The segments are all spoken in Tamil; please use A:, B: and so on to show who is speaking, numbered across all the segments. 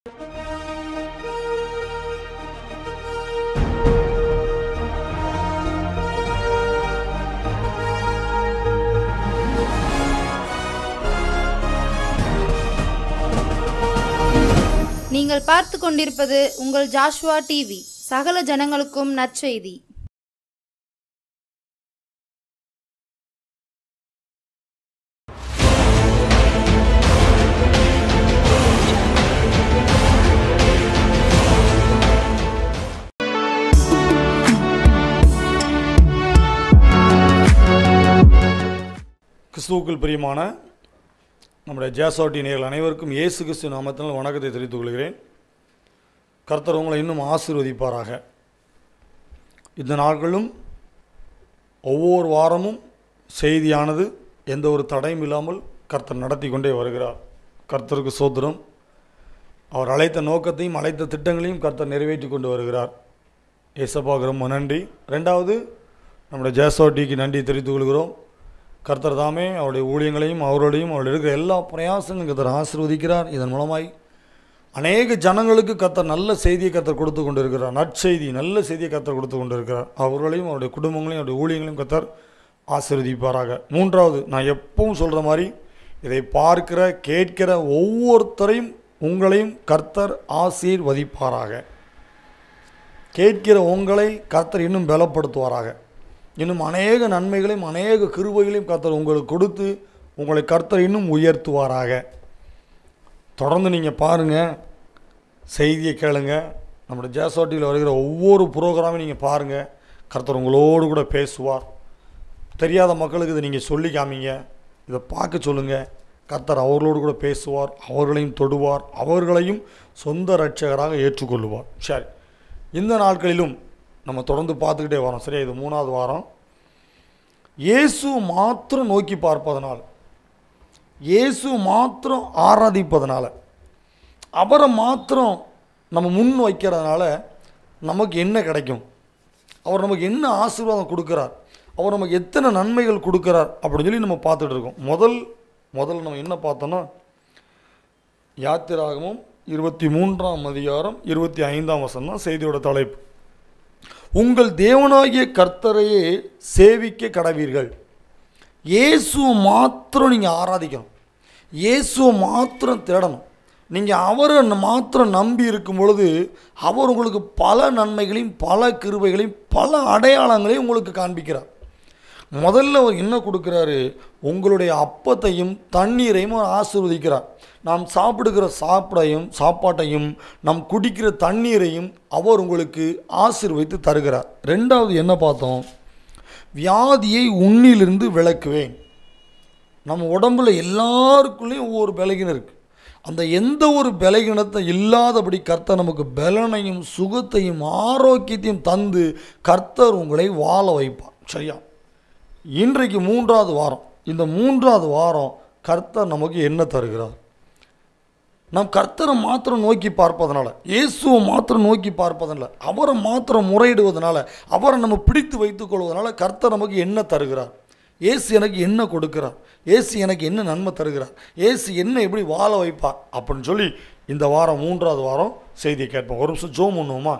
A: நீங்கள் பார்த்து கொண்டிருப்பது உங்கள் ஜாஷ்வா டிவி. சகல ஜனங்களுக்கும் நற்செய்தி.
B: கிறிஸ்துவுக்குள் பிரியமான நம்முடைய ஜாஸ்வா நேயர்கள் அனைவருக்கும் இயேசு கிறிஸ்து நாமத்தினால் வணக்கத்தை தெரிவித்துக் கொள்கிறேன். கர்த்தர் உங்களை இன்னும் ஆசீர்வதிப்பாராக. இந்த நாட்களும் ஒவ்வொரு வாரமும் செய்தியானது எந்த ஒரு தடையும் இல்லாமல் கர்த்தர் நடத்தி கொண்டே வருகிறார். கர்த்தருக்கு ஸ்தோத்திரம். அவர் அழைத்த நோக்கத்தையும் அழைத்த திட்டங்களையும் கர்த்தர் நிறைவேற்றி கொண்டு வருகிறார். ஏசப்பாவுக்கு ரொம்ப நன்றி. ரெண்டாவது, நம்முடைய ஜாஸ்வா டிவிக்கு நன்றி தெரிவித்துக் கொள்கிறோம். கர்த்தர் தாமே அவருடைய ஊழியங்களையும் அவருடையும் அவருடைய இருக்கிற எல்லா பிரயாசங்களும் கர்த்தர் ஆசீர்வதிக்கிறார். இதன் மூலமாய் அநேக ஜனங்களுக்கு கர்த்தர் நல்ல செய்தியை கர்த்தர் கொடுத்து கொண்டு இருக்கிறார். நற்செய்தி, நல்ல செய்தியை கர்த்தர் கொடுத்து கொண்டு இருக்கிறார். அவர்களையும் அவருடைய குடும்பங்களையும் அவருடைய ஊழியங்களையும் கர்த்தர் ஆசீர்வதிப்பாராக. மூன்றாவது, நான் எப்பவும் சொல்கிற மாதிரி இதை பார்க்கிற கேட்கிற ஒவ்வொருத்தரையும் உங்களையும் கர்த்தர் ஆசீர்வதிப்பாராக. கேட்கிற உங்களை கர்த்தர் இன்னும் பலப்படுத்துவாராக. இன்னும் அநேக நன்மைகளையும் அநேக கிருபைகளையும் கர்த்தர் உங்களுக்கு கொடுத்து உங்களை கர்த்தர் இன்னும் உயர்த்துவாராக. தொடர்ந்து நீங்கள் பாருங்கள், செய்தியை கேளுங்க. நம்முடைய ஜாஸ்வா டிவியில் வருகிற ஒவ்வொரு ப்ரோக்ராமையும் நீங்கள் பாருங்கள். கர்த்தர் உங்களோடு கூட பேசுவார். தெரியாத மக்களுக்கு இதை நீங்கள் சொல்லி காமிங்க, இதை பார்க்க சொல்லுங்கள். கர்த்தர் அவர்களோடு கூட பேசுவார், அவர்களையும் தொடுவார், அவர்களையும் சொந்த இரட்சகராக ஏற்றுக்கொள்ளுவார். சரி, இந்த நாட்களிலும் நம்ம தொடர்ந்து பார்த்துக்கிட்டே வரோம். சரியா, இது 3வது வாரம். இயேசு மாத்திரம் நோக்கி பார்ப்பதனால், இயேசு மாத்திரம் ஆராதிப்பதனால, அவரை மாத்திரம் நம்ம முன் வைக்கிறதுனால நமக்கு என்ன கிடைக்கும், அவர் நமக்கு என்ன ஆசீர்வாதம் கொடுக்குறார், அவர் நமக்கு எத்தனை நன்மைகள் கொடுக்குறார் அப்படின்னு சொல்லி நம்ம பார்த்துட்டு இருக்கோம். முதல்ல நம்ம என்ன பார்த்தோன்னா, யாத்திராகமம் 23ஆம் அதிகாரம் 25ஆம் வசனம் தான் செய்தியோட தலைப்பு. உங்கள் தேவனாகிய கர்த்தரையே சேவிக்க கடவீர்கள். இயேசுவை மாத்திரம் நீங்கள் ஆராதிக்கணும், இயேசுவை மாத்திரம் தேடணும். நீங்கள் அவரை மாத்திரம் நம்பி இருக்கும் பொழுது அவர் உங்களுக்கு பல நன்மைகளையும் பல கிருபைகளையும் பல அடையாளங்களையும் உங்களுக்கு காண்பிக்கிறார். முதல்ல அவர் என்ன கொடுக்குறாரு, உங்களுடைய அப்பத்தையும் தண்ணீரையும் அவர் ஆசீர்வதிக்கிறார். நாம் சாப்பிடுகிற சாப்பாட்டையும் நாம் குடிக்கிற தண்ணீரையும் அவர் உங்களுக்கு ஆசீர்வதித்து தருகிறார். ரெண்டாவது என்ன பார்த்தோம், வியாதியை உன்னிலிருந்து விலக்குவேன். நம்ம உடம்புல எல்லாருக்குள்ளேயும் ஒவ்வொரு பலகீனம் இருக்குது. அந்த எந்த ஒரு பலகீனத்தை இல்லாதபடி கர்த்தர் நமக்கு பலனையும் சுகத்தையும் ஆரோக்கியத்தையும் தந்து கர்த்தர் உங்களை வாழ வைப்பார். சரியா, இன்றைக்கு 3வது வாரம். இந்த 3வது வாரம் கர்த்தர் நமக்கு என்ன தருகிறார்? நாம் கர்த்தரை மாத்திரம் நோக்கி பார்ப்பதனால, இயேசுவை மாத்திரம் நோக்கி பார்ப்பதனால, அவரை மாத்திரம் முறையிடுவதனால, அவரை நம்ம பிடித்து வைத்துக் கொள்வதனால கர்த்தர் நமக்கு என்ன தருகிறார்? இயேசு எனக்கு என்ன கொடுக்கிறார்? இயேசு எனக்கு என்ன நன்மை தருகிறார்? இயேசு என்ன எப்படி வாழ வைப்பார் அப்படின்னு சொல்லி இந்த வாரம் 3வது வாரம் செய்தியை கேட்போம். ஒரு நிமிஷம் ஜோம் பண்ணுவோமா?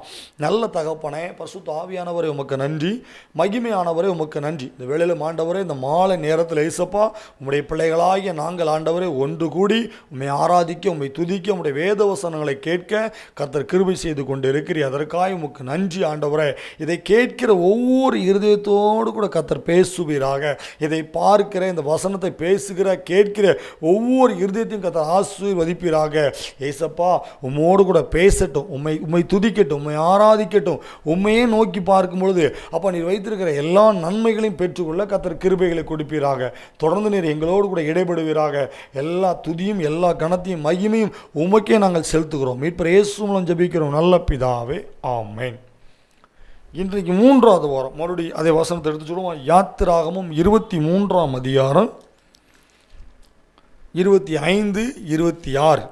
B: நல்ல தகப்பனே, பரிசுத்த ஆவியானவரே உமக்கு நன்றி, மகிமையானவரே உமக்கு நன்றி. இந்த வேளையில் ஆண்டவரே, இந்த மாலை நேரத்தில் இயேசப்பா உம்முடைய பிள்ளைகளாகிய நாங்கள் ஆண்டவரே ஒன்று கூடி உம்மை ஆராதிக்க, உம்மை துதிக்க, உம்முடைய வேத வசனங்களை கேட்க கர்த்தர் கிருபை செய்து கொண்டு இருக்கிறீர். அதற்காக உமக்கு நன்றி ஆண்டவரே. இதை கேட்கிற ஒவ்வொரு இருதயத்தோடு கூட கர்த்தர் பேசுவீராக. இதை பார்க்கிற, இந்த வசனத்தை பேசுகிற கேட்கிற ஒவ்வொரு இருதயத்தையும் கர்த்தர் ஆசீர்வதிப்பீராக. ஏசப்பா உம்மோடு கூட பேசட்டும், உம்மை துதிக்கட்டும், உம்மை ஆராதிக்கட்டும். உம்மையே நோக்கி பார்க்கும் பொழுது அப்போ நீர் வைத்திருக்கிற எல்லா நன்மைகளையும் பெற்றுக்கொள்ள கர்த்தர் கிருபைகளை கொடுப்பீராக. தொடர்ந்து நீர் எங்களோடு கூட இடைபடுவீராக. எல்லா துதியும் எல்லா கனத்தையும் மகிமையும் உமக்கே நாங்கள் செலுத்துகிறோம். மீட்பர் இயேசு மூலம் ஜெபிக்கிறோம் நல்ல பிதாவே, ஆமென். இன்றைக்கு 3வது வாரம். மறுபடியும் அதே வசனத்தை எடுத்து சொல்லுவோம். யாத்திராகமம் 23ஆம் அதிகாரம் 25, 26.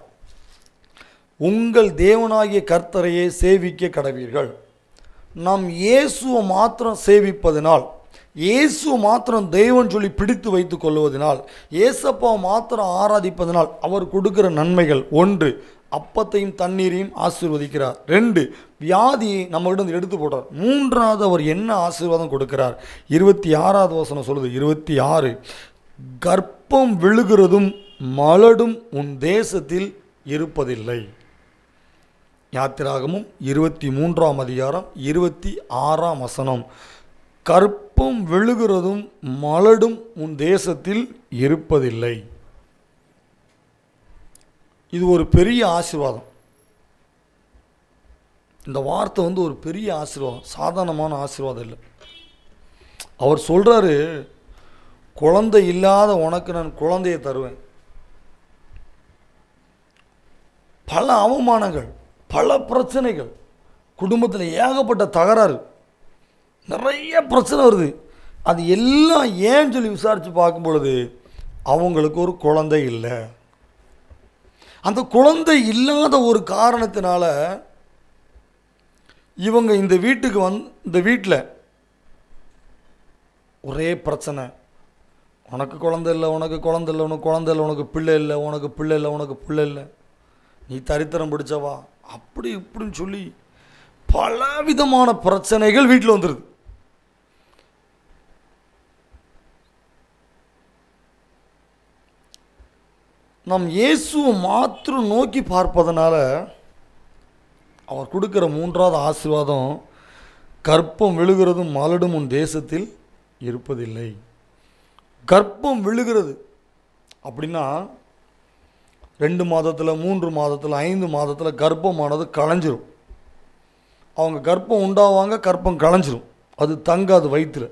B: உங்கள் தேவனாகிய கர்த்தரையே சேவிக்க கடவீர்கள். நாம் இயேசுவை மாத்திரம் சேவிப்பதனால், இயேசு மாத்திரம் தெய்வம் சொல்லி பிடித்து வைத்துக் கொள்வதனால், இயேசப்பாவை மாத்திரம் ஆராதிப்பதனால் அவர் கொடுக்கிற நன்மைகள். ஒன்று, அப்பத்தையும் தண்ணீரையும் ஆசீர்வதிக்கிறார். 2, வியாதியை நம்மகிட்ட வந்து எடுத்து போட்டார். 3வது அவர் என்ன ஆசீர்வாதம் கொடுக்கிறார்? 26வது வசனம் சொல்லுது. 26, கர்ப்பம் விழுகிறதும் மலடும் உன் தேசத்தில் இருப்பதில்லை. யாத்திராகமும் 23ஆம் அதிகாரம் 26ஆம் வசனம். கர்ப்பம் விழுகிறதும் மலடும் உன் தேசத்தில் இருப்பதில்லை. இது ஒரு பெரிய ஆசீர்வாதம். இந்த வார்த்தை வந்து ஒரு பெரிய ஆசீர்வாதம், சாதாரணமான ஆசீர்வாதம் இல்லை. அவர் சொல்கிறாரு, குழந்தை இல்லாத உனக்கு நான் குழந்தையை தருவேன். பல அவமானங்கள், பல பிரச்சனைகள், குடும்பத்தில் ஏகப்பட்ட தகராறு, நிறைய பிரச்சனை வருது. அது எல்லாம் ஏன்னு சொல்லி விசாரித்து பார்க்கும் பொழுது அவங்களுக்கு ஒரு குழந்தை இல்லை. அந்த குழந்தை இல்லாத ஒரு காரணத்தினால இவங்க இந்த வீட்டுக்கு இந்த வீட்டில் ஒரே பிரச்சனை. உனக்கு குழந்தை இல்லை, உனக்கு குழந்தை இல்லை, உனக்கு குழந்தை இல்லை, உனக்கு பிள்ளை இல்லை, உனக்கு பிள்ளை இல்லை, உனக்கு பிள்ளை இல்லை, நீ தரித்திரம் பிடிச்சவா, அப்படி இப்படின்னு சொல்லி பலவிதமான பிரச்சனைகள் வீட்டில் வந்துடுது. நாம் இயேசுவை மாத்திரம் நோக்கி பார்ப்பதனால அவர் கொடுக்குற 3வது ஆசீர்வாதம், கர்ப்பம் விழுகிறதும் மலடும் உன் தேசத்தில் இருப்பதில்லை. கர்ப்பம் விழுகிறது அப்படின்னா 2 மாதத்தில், 3 மாதத்தில், 5 மாதத்தில் கர்ப்பமானது களைஞ்சிரும். அவங்க கர்ப்பம் உண்டாவாங்க, கர்ப்பம் களைஞ்சிரும், அது தங்காது வயிற்றில்.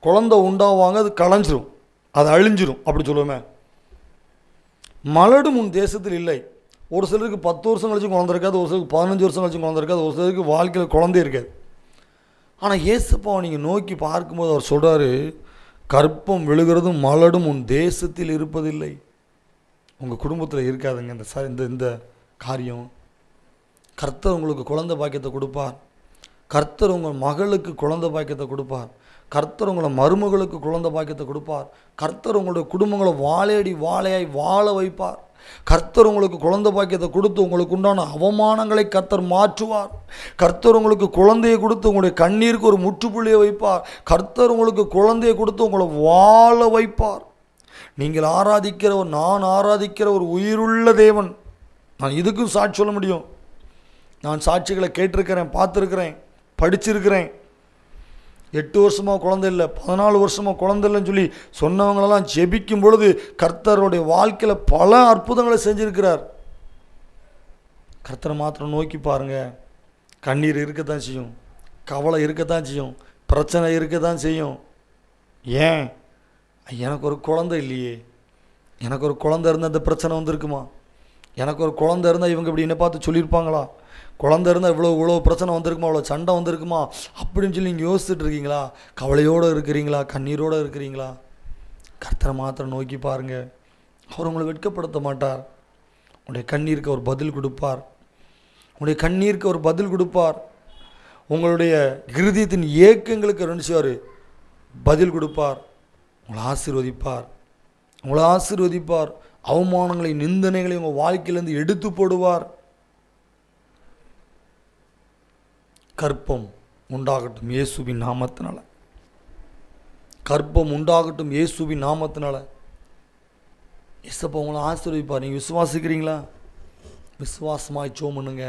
B: குழந்தை உண்டாவாங்க, அது களைஞ்சிரும், அது அழிஞ்சிரும், அப்படி சொல்லுவோமே. மலடும் உன் தேசத்தில் இல்லை. ஒரு சிலருக்கு 10 வருஷம் கழிச்சு குழந்தை இருக்காது, ஒரு சிலருக்கு 15 வருஷம் கழிச்சு குழந்தை இருக்காது, ஒரு சிலருக்கு வாழ்க்கையில் குழந்தை இருக்காது. ஆனால் இயேசுப்பாவை நீங்கள் நோக்கி பார்க்கும்போது அவர் சொல்கிறாரு, கர்ப்பம் விழுகிறதும் மலடும் உன் தேசத்தில் இருப்பதில்லை. உங்கள் குடும்பத்தில் இருக்காதுங்க இந்த இந்த காரியம். கர்த்தர் உங்களுக்கு குழந்தை பாக்கியத்தை கொடுப்பார். கர்த்தர் உங்கள் மகளுக்கு குழந்தை பாக்கியத்தை கொடுப்பார். கர்த்தர் உங்களை மருமகளுக்கு குழந்தை பாக்கியத்தை கொடுப்பார். கர்த்தர் உங்களுடைய குடும்பங்களை வாழையடி வாழையாய் வாழ வைப்பார். கர்த்தர் உங்களுக்கு குழந்தை பாக்கியத்தை கொடுத்து உங்களுக்கு உண்டான அவமானங்களை கர்த்தர் மாற்றுவார். கர்த்தர் உங்களுக்கு குழந்தையை கொடுத்து உங்களுடைய கண்ணீருக்கு ஒரு முற்றுப்புள்ளியை வைப்பார். கர்த்தர் உங்களுக்கு குழந்தையை கொடுத்து உங்களை வாழ வைப்பார். நீங்கள் ஆராதிக்கிறவர், நான் ஆராதிக்கிற ஒரு உயிருள்ள தேவன். நான் இதுக்கும் சாட்சி சொல்ல முடியும். நான் சாட்சிகளை கேட்டிருக்கிறேன், பார்த்துருக்கிறேன், படிச்சிருக்கிறேன். 8 வருஷமாக குழந்தை இல்லை, 14 வருஷமாக குழந்தை இல்லைன்னு சொல்லி சொன்னவங்களெல்லாம் ஜெபிக்கும் பொழுது கர்த்தருடைய வாழ்க்கையில் பல அற்புதங்களை செஞ்சுருக்கிறார். கர்த்தரை மாத்திரம் நோக்கி பாருங்கள். கண்ணீர் இருக்கத்தான் செய்யும், கவலை இருக்கத்தான் செய்யும், பிரச்சனை இருக்கத்தான் செய்யும். ஏன்? எனக்கு ஒரு குழந்தை இல்லையே, எனக்கு ஒரு குழந்தை இருந்தால் அந்த பிரச்சனை வந்திருக்குமா? எனக்கு ஒரு குழந்தை இருந்தால் இவங்க இப்படி என்னை பார்த்து சொல்லியிருப்பாங்களா? குழந்தை இருந்தால் இவ்வளோ பிரச்சனை வந்திருக்குமா, இவ்வளோ சண்டை வந்திருக்குமா அப்படின்னு சொல்லி நீங்கள் யோசிச்சுட்டு இருக்கீங்களா? கவலையோடு இருக்கிறீங்களா? கண்ணீரோடு இருக்கிறீங்களா? கர்த்தரை மாத்திரம் நோக்கி பாருங்கள். அவர் உங்களை வெட்கப்படுத்த மாட்டார். உங்களுடைய கண்ணீருக்கு அவர் பதில் கொடுப்பார். உங்களுடைய கண்ணீருக்கு அவர் பதில் கொடுப்பார். உங்களுடைய இருதயத்தின் ஏக்கங்களுக்கு நினைச்சார் பதில் கொடுப்பார். உங்களை ஆசீர்வதிப்பார். உங்களை ஆசீர்வதிப்பார். அவமானங்களை, நிந்தனைகளை உங்கள் வாழ்க்கையிலேருந்து எடுத்து போடுவார். கர்ப்பம் உண்டாகட்டும் இயேசுவின் நாமத்தினால. கர்ப்பம் உண்டாகட்டும் இயேசுவின் நாமத்தினால. இயேசப்பா உங்களை ஆசீர்வதிப்பார். நீங்கள் விசுவாசிக்கிறீங்களா? விசுவாசமாய் ஜெபம் பண்ணுங்க.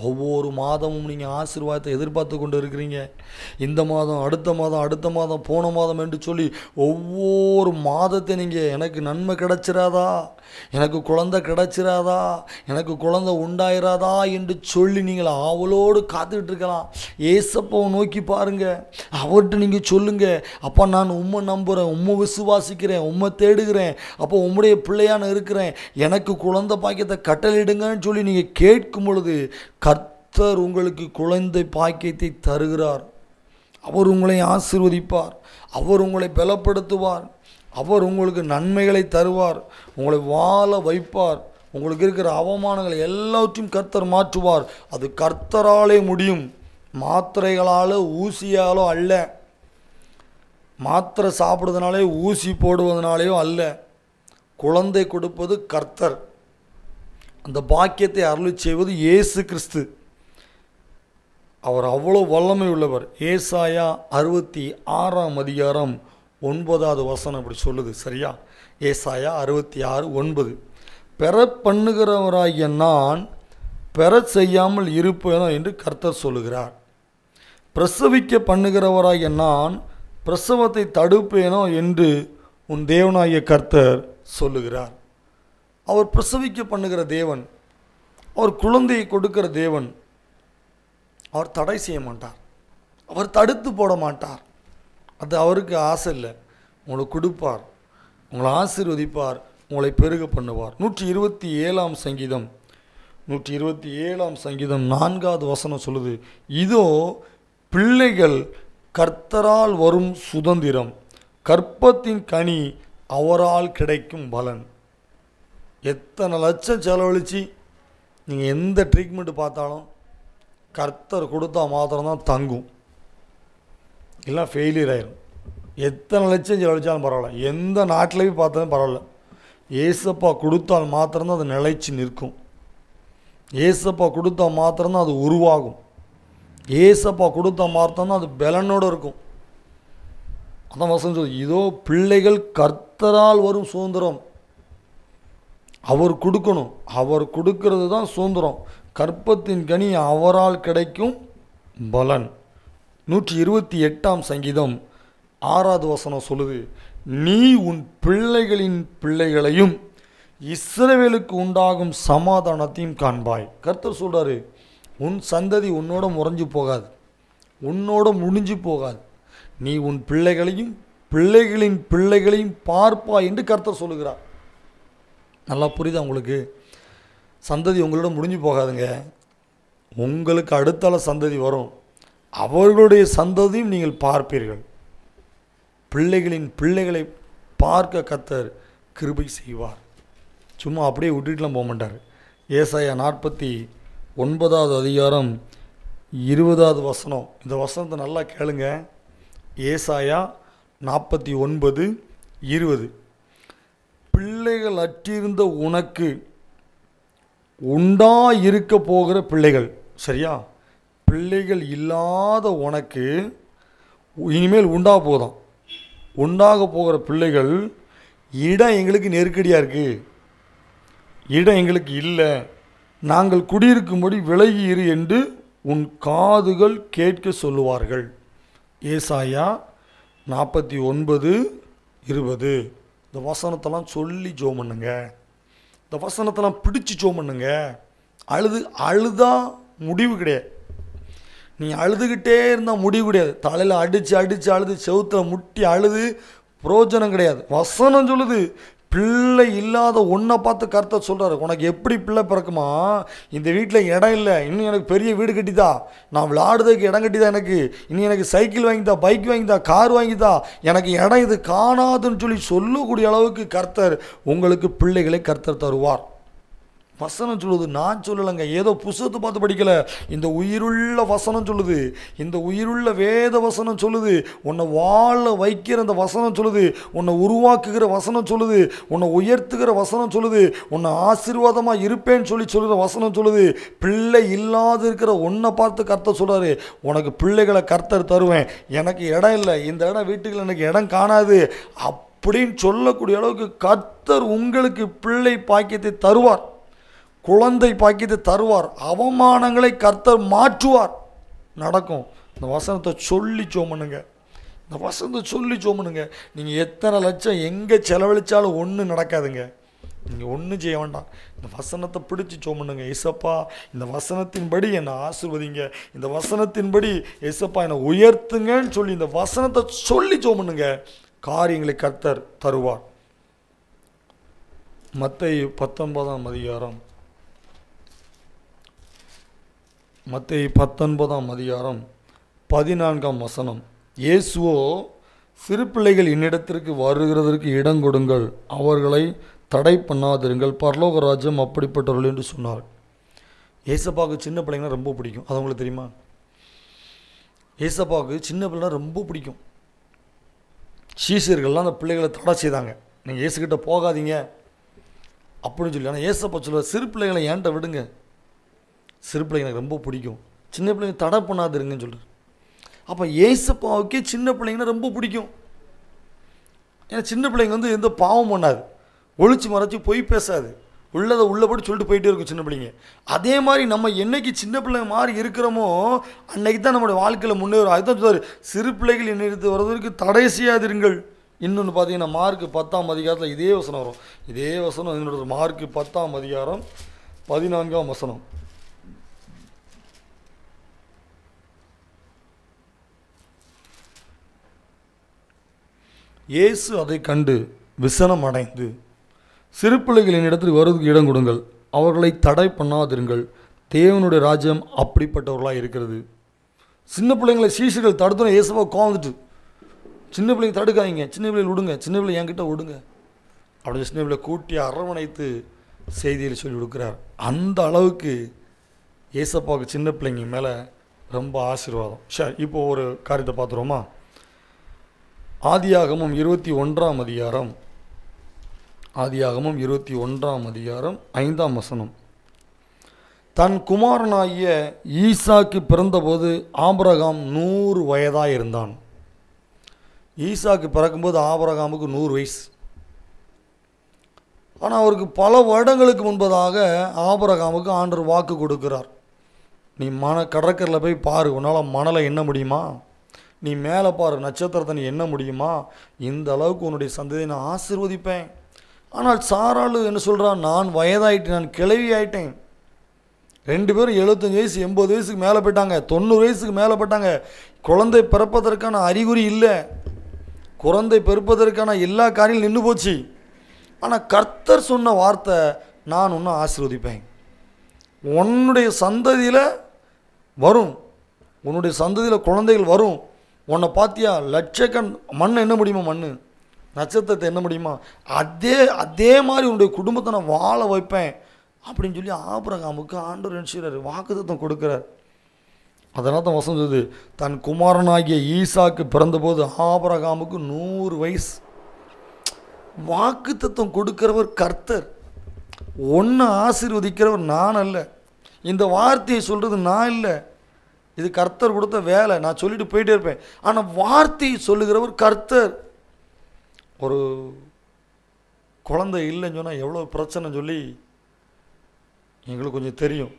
B: ஒவ்வொரு மாதமும் நீங்கள் ஆசீர்வாதத்தை எதிர்பார்த்து கொண்டு இருக்கிறீங்க. இந்த மாதம், அடுத்த மாதம், அடுத்த மாதம், போன மாதம் என்று சொல்லி ஒவ்வொரு மாதத்தை நீங்கள் எனக்கு நன்மை கிடைச்சிராதா, எனக்கு குழந்தை கிடைச்சிராதா, எனக்கு குழந்தை உண்டாயிராதா என்று சொல்லி நீங்கள் ஆவலோடு காத்துக்கிட்டு இருக்கலாம். ஏசப்பாவை நோக்கி பாருங்கள். அவர்கிட்ட நீங்கள் சொல்லுங்கள், அப்போ நான் உம்மை நம்புகிறேன், உம்மை விசுவாசிக்கிறேன், உம்மை தேடுகிறேன், அப்போ உம்முடைய பிள்ளையான இருக்கிறேன், எனக்கு குழந்தை பாக்கியத்தை கட்டளையிடுங்கன்னு சொல்லி நீங்கள் கேட்கும் பொழுது கர்த்தர் உங்களுக்கு குழந்தை பாக்கியத்தை தருகிறார். அவர் உங்களை ஆசீர்வதிப்பார். அவர் உங்களை பலப்படுத்துவார். அவர் உங்களுக்கு நன்மைகளை தருவார். உங்களை வாழ வைப்பார். உங்களுக்கு இருக்கிற அவமானங்களை எல்லாவற்றையும் கர்த்தர் மாற்றுவார். அது கர்த்தராலே முடியும். மாத்திரைகளாலோ ஊசியாலோ அல்ல. மாத்திரை சாப்பிடுறதுனாலே, ஊசி போடுவதனாலேயோ அல்ல. குழந்தை கொடுப்பது கர்த்தர். அந்த பாக்கியத்தை அருளி செய்வது இயேசு கிறிஸ்து. அவர் அவ்வளோ வல்லமை உள்ளவர். ஏசாயா 66:9 இப்படி சொல்லுது. சரியா? ஏசாயா 66:9. பெற பண்ணுகிறவராகிய நான் பெற செய்யாமல் இருப்பேனோ என்று கர்த்தர் சொல்லுகிறார். பிரசவிக்க பண்ணுகிறவராகிய நான் பிரசவத்தை தடுப்பேனோ என்று உன் தேவனாகிய கர்த்தர் சொல்லுகிறார். அவர் பிரசவிக்க பண்ணுகிற தேவன், அவர் குழந்தையை கொடுக்கிற தேவன். அவர் தடை செய்ய மாட்டார், அவர் தடுத்து போட மாட்டார். அது அவருக்கு ஆசை இல்லை. உங்களை கொடுப்பார், உங்களை ஆசீர்வதிப்பார், உங்களை பெருக பண்ணுவார். 127ஆம் சங்கீதம் 4 சொல்லுது, இதோ பிள்ளைகள் கர்த்தரால் வரும் சுதந்திரம், கற்பத்தின் கனி அவரால் கிடைக்கும் பலன். எத்தனை லட்சம் செலவழித்து நீங்கள் எந்த ட்ரீட்மெண்ட்டு பார்த்தாலும் கர்த்தர் கொடுத்தா மாத்திரம்தான் தங்கும், இல்லை ஃபெயிலியர் ஆயிரும். எத்தனை லட்சம் செலவழித்தாலும் பரவாயில்ல, எந்த நாட்டிலையும் பார்த்தாலும் பரவாயில்ல, ஏசப்பா கொடுத்தால் மாத்திரம்தான் அது நிலைச்சி நிற்கும். ஏசப்பா கொடுத்தா மாத்திரம்தான் அது உருவாகும். ஏசப்பா கொடுத்தா மாத்திரம்தான் அது பலனோடு இருக்கும். அதான் வசனம் சொல்லுது, இதோ பிள்ளைகள் கர்த்தரால் வரும் சுதந்திரம். அவர் கொடுக்கணும், அவர் கொடுக்கிறது தான் சுதந்திரம். கற்பத்தின் கனி அவரால் கிடைக்கும் பலன். 128ஆம் சங்கீதம் 6 சொல்லுது, நீ உன் பிள்ளைகளின் பிள்ளைகளையும் இஸ்ரவேலுக்கு உண்டாகும் சமாதானத்தையும் காண்பாய். கர்த்தர் சொல்கிறாரு, உன் சந்ததி உன்னோட முறைஞ்சு போகாது, உன்னோட முடிஞ்சு போகாது. நீ உன் பிள்ளைகளையும் பிள்ளைகளின் பிள்ளைகளையும் பார்ப்பாய் என்று கர்த்தர் சொல்லுகிறார். நல்லா புரியுதா உங்களுக்கு? சந்ததி உங்களோட முடிஞ்சு போகாதுங்க. உங்களுக்கு அடுத்தால சந்ததி வரும், அவர்களுடைய சந்ததியும் நீங்கள் பார்ப்பீர்கள். பிள்ளைகளின் பிள்ளைகளை பார்க்க கர்த்தர் கிருபை செய்வார். சும்மா அப்படியே விட்டுட்டுலாம் போக மாட்டார். ஏசாயா 49:20 இந்த வசனத்தை நல்லா கேளுங்க. ஏசாயா 49:20 பிள்ளைகள் அற்றிருந்த உனக்கு உண்டாயிருக்க போகிற பிள்ளைகள். சரியா? பிள்ளைகள் இல்லாத உனக்கு இனிமேல் உண்டாக போதும். உண்டாக போகிற பிள்ளைகள், இடம் எங்களுக்கு நெருக்கடியாக இருக்குது, இடம் எங்களுக்கு இல்லை, நாங்கள் குடியிருக்கும்படி விலகி இரு என்று உன் காதுகள் கேட்க சொல்லுவார்கள். ஏசாயா 49:20. இந்த வசனத்தெல்லாம் சொல்லி ஜோம் பண்ணுங்க, இந்த வசனத்தெல்லாம் பிடிச்சி ஜோம் பண்ணுங்க. அழுதா முடிவு கிடையாது. நீ அழுதுகிட்டே இருந்தால் முடிவு கிடையாது. தலையில் அடித்து அழுது செவுத்தில் முட்டி அழுது பிரயோஜனம் கிடையாது. வசனம் சொல்லுது, பிள்ளை இல்லாத ஒன்றை பார்த்து கர்த்தர் சொல்கிறாரு, உனக்கு எப்படி பிள்ளை பிறக்குமா? இந்த வீட்டில் இடம் இல்லை, இன்னும் எனக்கு பெரிய வீடு கட்டிதா, நான் விளையாடுறதுக்கு இடம் கட்டிதா, எனக்கு இன்னும் எனக்கு சைக்கிள் வாங்கிதா, பைக் வாங்கிதா, கார் வாங்கிதா, எனக்கு இடம் இது காணாதுன்னு சொல்லக்கூடிய அளவுக்கு கர்த்தர் உங்களுக்கு பிள்ளைகளை கர்த்தர் தருவார். வசனம் சொல்லுது, நான் சொல்லலைங்க, ஏதோ புஸ்தகத்தை பார்த்து படிக்கலை. இந்த உயிருள்ள வசனம் சொல்லுது, இந்த உயிருள்ள வேத வசனம் சொல்லுது, உன்னை வாழ வைக்கிற அந்த வசனம் சொல்லுது, உன்னை உருவாக்குகிற வசனம் சொல்லுது, உன்னை உயர்த்துகிற வசனம் சொல்லுது, உன்னை ஆசீர்வாதமாக இருப்பேன்னு சொல்லுகிற வசனம் சொல்லுது. பிள்ளை இல்லாத இருக்கிற உன்னை பார்த்து கர்த்தர் சொல்கிறாரு, உனக்கு பிள்ளைகளை கர்த்தர் தருவேன், எனக்கு இடம் இல்லை, இந்த இடம் வீட்டுக்குள்ள எனக்கு இடம் காணாது அப்படின்னு சொல்லக்கூடிய அளவுக்கு கர்த்தர் உங்களுக்கு பிள்ளை பாக்கியத்தை தருவார், குழந்தை பாக்கியத்தை தருவார். அவமானங்களை கர்த்தர் மாற்றுவார். நடக்கும். இந்த வசனத்தை சொல்லி சோமனுங்க, இந்த வசனத்தை சொல்லி சோமனுங்க. நீங்கள் எத்தனை லட்சம் எங்கே செலவழித்தாலும் ஒன்றும் நடக்காதுங்க. நீங்கள் ஒன்றும் செய்ய வேண்டாம், இந்த வசனத்தை பிடிச்சி சோமனுங்க. ஏசப்பா இந்த வசனத்தின்படி என்னை ஆசீர்வதிங்க, இந்த வசனத்தின்படி ஏசப்பா என்னை உயர்த்துங்கன்னு சொல்லி இந்த வசனத்தை சொல்லி சோமனுங்க. காரியங்களை கர்த்தர் தருவார். மத்தேயு 19:14 இயேசுவோ, சிறு பிள்ளைகள் என்னிடத்திற்கு வருகிறதற்கு இடம் கொடுங்கள், அவர்களை தடை பண்ணாதிருங்கள், பரலோக ராஜ்யம் அப்படிப்பட்டவர்கள் என்று சொன்னார். ஏசப்பாவுக்கு சின்ன பிள்ளைங்கன்னா ரொம்ப பிடிக்கும். அது உங்களுக்கு தெரியுமா? ஏசப்பாவுக்கு சின்ன பிள்ளைனா ரொம்ப பிடிக்கும். சீஷர்கள்லாம் அந்த பிள்ளைகளை தடை செய்தாங்க, நீங்கள் இயேசுக்கிட்ட போகாதீங்க, அப்படின்னு சொல்லி. ஆனால் ஏசப்பா சொல்லுவார், சிறு பிள்ளைகளை ஏன்ட்ட விடுங்க, சிறு பிள்ளைங்க எனக்கு ரொம்ப பிடிக்கும், சின்ன பிள்ளைங்க தடை பண்ணாதுருங்கன்னு சொல்கிறார். அப்போ ஏசப்பாவுக்கே சின்ன பிள்ளைங்கன்னா ரொம்ப பிடிக்கும். ஏன்னா சின்ன பிள்ளைங்க வந்து எந்த பாவம் பண்ணாது, ஒழிச்சு மறைச்சி பொய் பேசாது, உள்ளதை உள்ளபடி சொல்லிட்டு போயிட்டே இருக்கும் சின்ன பிள்ளைங்க. அதே மாதிரி நம்ம என்னைக்கு சின்ன பிள்ளைங்க மாதிரி இருக்கிறோமோ அன்னைக்கு தான் நம்மளுடைய வாழ்க்கையில் முன்னேறும். அதுதான் சொல்லுவார், சிறு பிள்ளைகள் என்னிடத்து வருவதற்கு தடை செய்யாதிருங்கள். இன்னொன்று பார்த்தீங்கன்னா மார்க் 10ஆம் அதிகாரத்தில் இதே வசனம் வரும். இதே வசனம் என்னோட மார்க் 10ஆம் அதிகாரம் 14ஆம் வசனம். இயேசு அதை கண்டு விசனம் அடைந்து, சிறு பிள்ளைகளின் இடத்தில் வருவதற்கு இடம் கொடுங்கள், அவர்களை தடை பண்ணாதிருங்கள், தேவனுடைய ராஜ்யம் அப்படிப்பட்டவர்களாக இருக்கிறது. சின்ன பிள்ளைங்களை சீஷர்கள் தடுத்தோம். இயேசுவா கோவந்துட்டு, சின்ன பிள்ளைங்க தடுக்காதீங்க, சின்ன பிள்ளைகள் விடுங்க, சின்ன பிள்ளை என்கிட்ட விடுங்க அப்படி சின்ன பிள்ளை கூட்டி அரவணைத்து செய்தியில் சொல்லி கொடுக்குறார். அந்த அளவுக்கு ஏசப்பாவுக்கு சின்ன பிள்ளைங்க மேலே ரொம்ப ஆசீர்வாதம். சரி, இப்போ ஒரு காரியத்தை பார்த்துருவோமா? ஆதியாகமம் 21ஆம் அதிகாரம், ஆதியாகமம் 21ஆம் அதிகாரம் 5ஆம் வசனம். தன் குமாரனாகிய ஈசாக்கு பிறந்தபோது ஆபிரகாம் 100 வயதாக இருந்தான். ஈசாக்கு பிறக்கும்போது ஆபிரகாமுக்கு 100 வயசு. ஆனால் அவருக்கு பல வருடங்களுக்கு முன்பதாக ஆபிரகாமுக்கு ஆண்டவர் வாக்கு கொடுக்கிறார். நீ கடற்கரையில் போய் பாரு, உன்னால் மணலை எண்ண முடியுமா? நீ மேலே பாரு, நட்சத்திரத்தை நீ எண்ண முடியுமா? இந்த அளவுக்கு உன்னுடைய சந்ததியை நான் ஆசீர்வதிப்பேன். ஆனால் சாராளு என்ன சொல்கிறான், நான் வயதாயிட்டேன், நான் கிழவி ஆயிட்டேன். 2 பேரும் 75 வயசு 80 வயசுக்கு மேலே போயிட்டாங்க, 90 வயசுக்கு மேலே போயிட்டாங்க. குழந்தை பிறப்பதற்கான அறிகுறி இல்லை, குழந்தை பிறப்பதற்கான எல்லா காரியம் நின்று போச்சு. ஆனால் கர்த்தர் சொன்ன வார்த்தை, நான் உன்னை ஆசீர்வதிப்பேன், உன்னுடைய சந்ததியில் வரும், உன்னுடைய சந்ததியில் குழந்தைகள் வரும். உன்னை பார்த்தியா, லட்சக்கண் மண் என்ன முடியுமா, மண் நட்சத்திரத்தை என்ன முடியுமா, அதே மாதிரி உன்னுடைய குடும்பத்தை நான் வாழ வைப்பேன் அப்படின்னு சொல்லி ஆபிரகாமுக்கு ஆண்டவர் என்ன செய்கிறார், வாக்குத்தத்தம் கொடுக்குறார். அதனால தான் வசனம் சொல்லுது, தன் குமாரனாகிய ஈசாக்கு பிறந்தபோது ஆபிரகாமுக்கு 100 வயசு. வாக்குத்தத்தம் கொடுக்கிறவர் கர்த்தர், ஒன்று ஆசீர்வதிக்கிறவர் நான் அல்ல, இந்த வார்த்தையை சொல்கிறது நான் இல்லை, இது கர்த்தர் கொடுத்த வேலை. நான் சொல்லிட்டு போயிட்டே இருப்பேன், ஆனால் வார்த்தையை சொல்லுகிறவர் கர்த்தர். ஒரு குழந்தை இல்லைன்னு சொன்னால் எவ்வளோ பிரச்சனை சொல்லி எங்களுக்கு கொஞ்சம் தெரியும்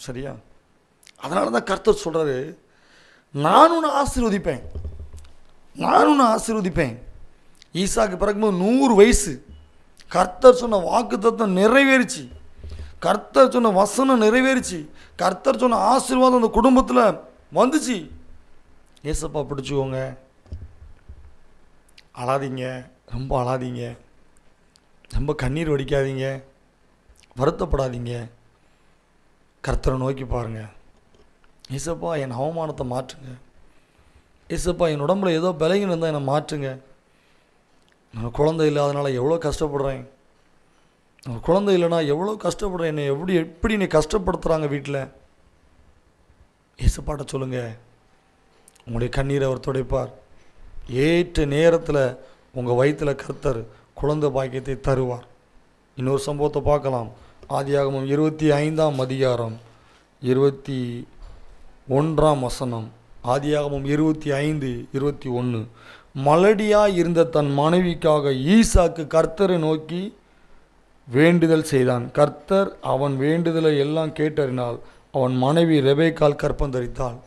B: சரியா? அதனால தான் கர்த்தர் சொல்கிறாரு, நான் உன்னை ஆசீர்வதிப்பேன், நான் உன்னை ஆசீர்வதிப்பேன். ஈசாக்கு பிறக்கும்போது 100 வயசு. கர்த்தர் சொன்ன வாக்குத்தத்தம் நிறைவேறிச்சு, கர்த்தர் சொன்ன வசனம் நிறைவேறிச்சு, கர்த்தர் சொன்ன ஆசீர்வாதம் அந்த குடும்பத்தில் வந்துச்சு. ஏசப்பா பிடிச்சிக்கோங்க, அழாதீங்க, ரொம்ப அழாதீங்க, ரொம்ப கண்ணீர் வடிக்காதீங்க, வருத்தப்படாதீங்க, கர்த்தரை நோக்கி பாருங்கள். ஏசப்பா என் அவமானத்தை மாற்றுங்க, ஏசப்பா என் உடம்புல ஏதோ பலகீனம் இருந்தால் என்னை மாற்றுங்க. நான் குழந்தை இல்லாதனால எவ்வளோ கஷ்டப்படுறேன், நான் குழந்தை இல்லைனா எவ்வளோ கஷ்டப்படுறேன், என்னை எப்படி என்னை கஷ்டப்படுத்துகிறாங்க வீட்டில். ஏசப்பாட்ட சொல்லுங்கள், உங்களுடைய கண்ணீரை அவர் துடைப்பார். ஏற்ற நேரத்தில் உங்கள் வயிற்றில் கர்த்தர் குழந்தை பாக்கியத்தை தருவார். இன்னொரு சம்பவத்தை பார்க்கலாம். ஆதியாகமம் 25ஆம் அதிகாரம் 21ஆம் வசனம். ஆதியாகமம் 25:21. மலடியாய் இருந்த தன் மனைவிக்காக ஈசாக்கு கர்த்தரை நோக்கி வேண்டுதல் செய்தான். கர்த்தர் அவன் வேண்டுதலை எல்லாம் கேட்டறினால் அவன் மனைவி ரெபேக்காள் கர்ப்பம் தரித்தாள்.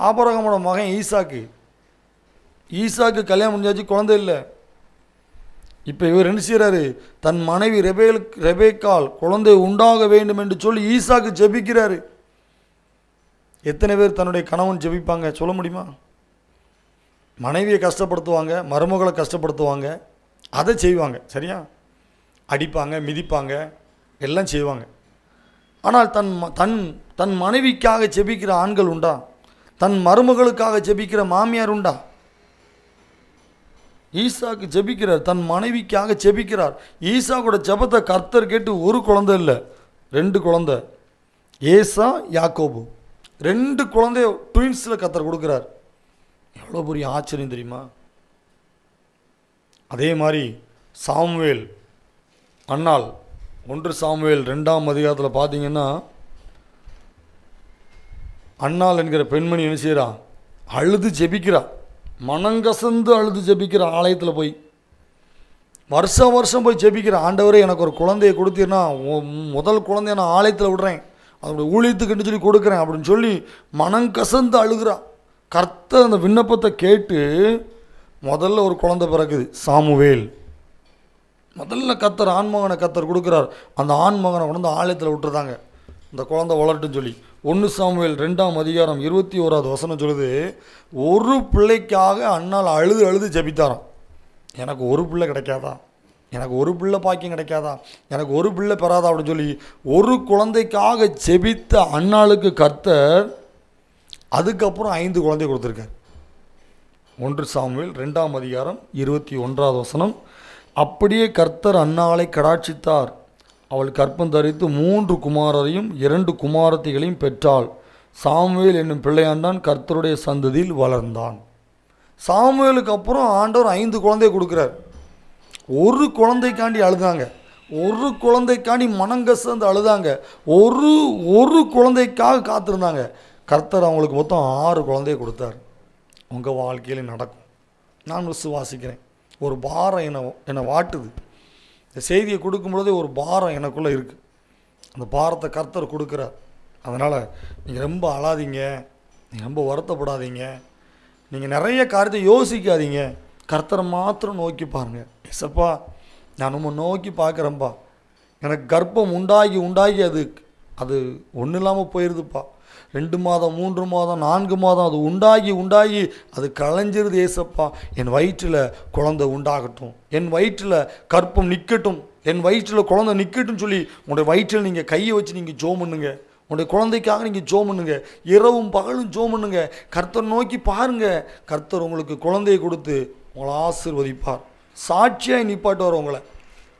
B: ஆபிரகாமோட மகன் ஈசாக்கு கல்யாணம் முடிஞ்சாச்சு, குழந்தை இல்லை. இப்போ இவர் என்ன செய்கிறாரு, தன் மனைவி ரெபேக்காள் குழந்தை உண்டாக வேண்டும் என்று சொல்லி ஈசாக்கு ஜெபிக்கிறாரு. எத்தனை பேர் தன்னுடைய கணவன் ஜெபிப்பாங்க சொல்ல முடியுமா? மனைவியை கஷ்டப்படுத்துவாங்க, மருமகளை கஷ்டப்படுத்துவாங்க, அதை செய்வாங்க சரியா, அடிப்பாங்க, மிதிப்பாங்க, எல்லாம் செய்வாங்க. ஆனால் தன் மனைவிக்காக ஜெபிக்கிற ஆண்கள் உண்டா? தன் மருமகளுக்காக ஜெபிக்கிற மாமியார் உண்டா? ஈசாக்கு ஜெபிக்கிறார், தன் மனைவிக்காக ஜெபிக்கிறார். ஈசாக்கோட ஜெபத்தை கர்த்தர் கேட்டு ஒரு குழந்தை இல்லை, 2 குழந்தை, ஏசா யாக்கோபு, 2 குழந்தைய ட்வின்ஸில் கர்த்தர் கொடுக்குறார். எவ்வளோ பெரிய ஆச்சரியம் தெரியுமா? அதே மாதிரி சாமுவேல் அன்னாள் 1 சாமுவேல் 2ஆம் அதிகாரத்தில் பார்த்தீங்கன்னா அன்னாள் என்கிற பெண்மணி என்ன செய்கிறா? அழுது ஜெபிக்கிறா, மனங்கசந்து அழுது ஜெபிக்கிறா. ஆலயத்தில் போய் வருஷம் போய் ஜெபிக்கிறா, ஆண்டவரே எனக்கு ஒரு குழந்தையை கொடுத்தீர்னா முதல் குழந்தைய நான் ஆலயத்தில் விடுறேன், அதோடைய ஊழியத்துக்குன்னு சொல்லி கொடுக்குறேன் அப்படின்னு சொல்லி மனங்கசந்து அழுகிறா. கர்த்தர் அந்த விண்ணப்பத்தை கேட்டு முதல்ல ஒரு குழந்தை பிறக்குது, சாமுவேல். முதல்ல கர்த்தர் ஆண்மகனை கர்த்தர் கொடுக்குறார். அந்த ஆண்மகனை கொண்டு வந்து ஆலயத்தில் விட்டுருந்தாங்க, இந்த குழந்தை வளரட்டுன்னு சொல்லி. 1 சாமுவேல் 2ஆம் அதிகாரம் 21வது வசனம் சொல்லுது, ஒரு பிள்ளைக்காக அண்ணால் அழுது ஜெபித்தாராம். எனக்கு ஒரு பிள்ளை கிடைக்காதா, எனக்கு ஒரு பிள்ளை பாக்கியம் கிடைக்காதா, எனக்கு ஒரு பிள்ளை பெறாதா அப்படின்னு சொல்லி ஒரு குழந்தைக்காக ஜெபித்த அண்ணாளுக்கு கர்த்தர் அதுக்கப்புறம் 5 குழந்தை கொடுத்துருக்கார். 1 சாமுவேல் 2ஆம் அதிகாரம் 21வது வசனம். அப்படியே கர்த்தர் அன்னாளை கடாட்சித்தார். அவள் கற்பம் தரித்து 3 குமாரரையும் 2 குமாரத்திகளையும் பெற்றாள். சாமுவேல் என்னும் பிள்ளையாண்டான் கர்த்தருடைய சந்ததியில் வளர்ந்தான். சாமுவேலுக்கு அப்புறம் ஆண்டவர் 5 குழந்தையை கொடுக்குறார். ஒரு குழந்தைக்காண்டி அழுதாங்க, ஒரு குழந்தைக்காண்டி மனங்கசந்து அழுதாங்க, ஒரு குழந்தைக்காக காத்திருந்தாங்க. கர்த்தர் அவங்களுக்கு மொத்தம் 6 குழந்தையை கொடுத்தார். உங்கள் வாழ்க்கையில் நடக்கும், நான் விசுவாசிக்கிறேன். ஒரு பாரம் என்னை வாட்டுது. இந்த செய்தியை கொடுக்கும்பொழுதே ஒரு பாரம் எனக்குள்ளே இருக்குது. அந்த பாரத்தை கர்த்தர் கொடுக்குறார். அதனால் நீங்கள் ரொம்ப அழாதீங்க, நீங்கள் ரொம்ப வருத்தப்படாதீங்க, நீங்கள் நிறைய காரியத்தை யோசிக்காதீங்க. கர்த்தரை மாத்திரம் நோக்கி பாருங்கள். எசப்பா, நான் ரொம்ப நோக்கி பார்க்குறேன்ப்பா, எனக்கு கர்ப்பம் உண்டாகி அது ஒன்றும் இல்லாமல் போயிடுதுப்பா. 2 மாதம் 3 மாதம் 4 மாதம் அது உண்டாகி அது களைஞ்சிருது. ஏசப்பா, என் வயிற்றில் குழந்தை உண்டாகட்டும், என் வயிற்றில் கற்பம் நிற்கட்டும், என் வயிற்றில் குழந்தை நிற்கட்டும் சொல்லி உங்களுடைய வயிற்றில் நீங்கள் கையை வச்சு நீங்கள் ஜோம் பண்ணுங்க. உங்களுடைய குழந்தைக்காக நீங்கள் ஜோம் பண்ணுங்க, இரவும் பகலும் ஜோம் பண்ணுங்க. கர்த்தர் நோக்கி பாருங்கள். கர்த்தர் உங்களுக்கு குழந்தையை கொடுத்து உங்களை ஆசீர்வதிப்பார். சாட்சியாக நிப்பாட்டுவார்.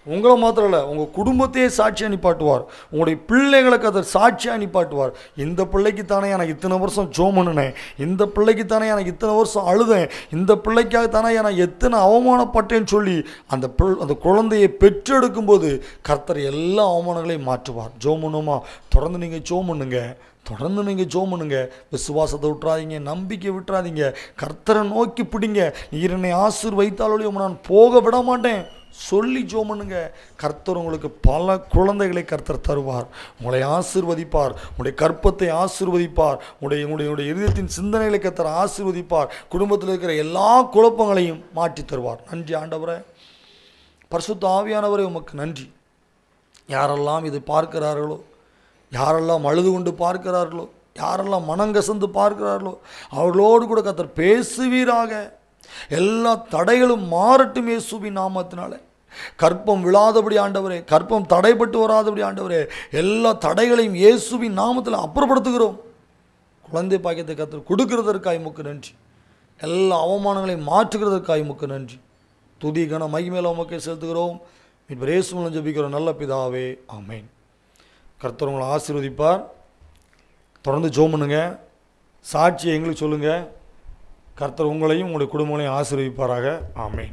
B: உங்களை மாத்திரம் இல்லை, உங்கள் குடும்பத்தையே சாட்சியாக நிப்பாட்டுவார். உங்களுடைய பிள்ளைகளை கர்த்தர் சாட்சியாக நிப்பாட்டுவார். இந்த பிள்ளைக்குத்தானே எனக்கு இத்தனை வருஷம் ஜோம் பண்ணினேன், இந்த பிள்ளைக்குத்தானே எனக்கு இத்தனை வருஷம் அழுதேன், இந்த பிள்ளைக்காகத்தானே எனக்கு எத்தனை அவமானப்பட்டேன்னு சொல்லி அந்த குழந்தையை பெற்றெடுக்கும்போது கர்த்தர் எல்லா அவமானங்களையும் மாற்றுவார். ஜோம் பண்ணுமா? தொடர்ந்து நீங்கள் ஜோம் பண்ணுங்க. விசுவாசத்தை விட்டுறாதீங்க, நம்பிக்கை விட்டுறாதீங்க. கர்த்தரை நோக்கி பிடிங்க. நீர் என்னை ஆசீர்வதித்தாலோ நான் போக விட மாட்டேன் சொல்லி ஜோம் பண்ணுங்க. கர்த்தர் உங்களுக்கு பல குழந்தைகளை கர்த்தர் தருவார், உங்களை ஆசீர்வதிப்பார், உங்களுடைய கற்பத்தை ஆசீர்வதிப்பார், உங்களுடைய இதயத்தின் சிந்தனைகளை கர்த்தர் ஆசீர்வதிப்பார். குடும்பத்தில் இருக்கிற எல்லா குழப்பங்களையும் மாற்றி தருவார். நன்றி ஆண்டவரே, பரிசுத்த ஆவியானவரே, உமக்கு நன்றி. யாரெல்லாம் இதை பார்க்கிறார்களோ, யாரெல்லாம் அழுது கொண்டு பார்க்கிறார்களோ, யாரெல்லாம் மனங்கசந்து பார்க்கிறார்களோ, அவர்களோடு கூட கர்த்தர் பேசுவீராக. எல்லா தடைகளும் மாறட்டும் இயேசுவின் நாமத்தினால. கற்பம் விழாதபடி ஆண்டவரே, கற்பம் தடைப்பட்டு வராதபடி ஆண்டவரே, எல்லா தடைகளையும் இயேசுவின் நாமத்தில் அப்புறப்படுத்துகிறோம். குழந்தை பாக்கியத்தை கர்த்தர் கொடுக்கிறதற்காய் உமக்கு நன்றி. எல்லா அவமானங்களையும் மாற்றுகிறதற்காய் உமக்கு நன்றி. துதி கன மகிமையில உமக்கே செலுத்துகிறோம். இப்போ இயேசு மூலம் ஜெபிக்கிறோம் நல்ல பிதாவே, ஆமென். கர்த்தர் உங்களை ஆசீர்வதிப்பார். தொடர்ந்து ஜெபம் பண்ணுங்க, சாட்சியை எங்களுக்கு சொல்லுங்கள். கர்த்தர் உங்களையும் உங்களுடைய குடும்பங்களையும் ஆசீர்வதிப்பாராக. ஆமென்.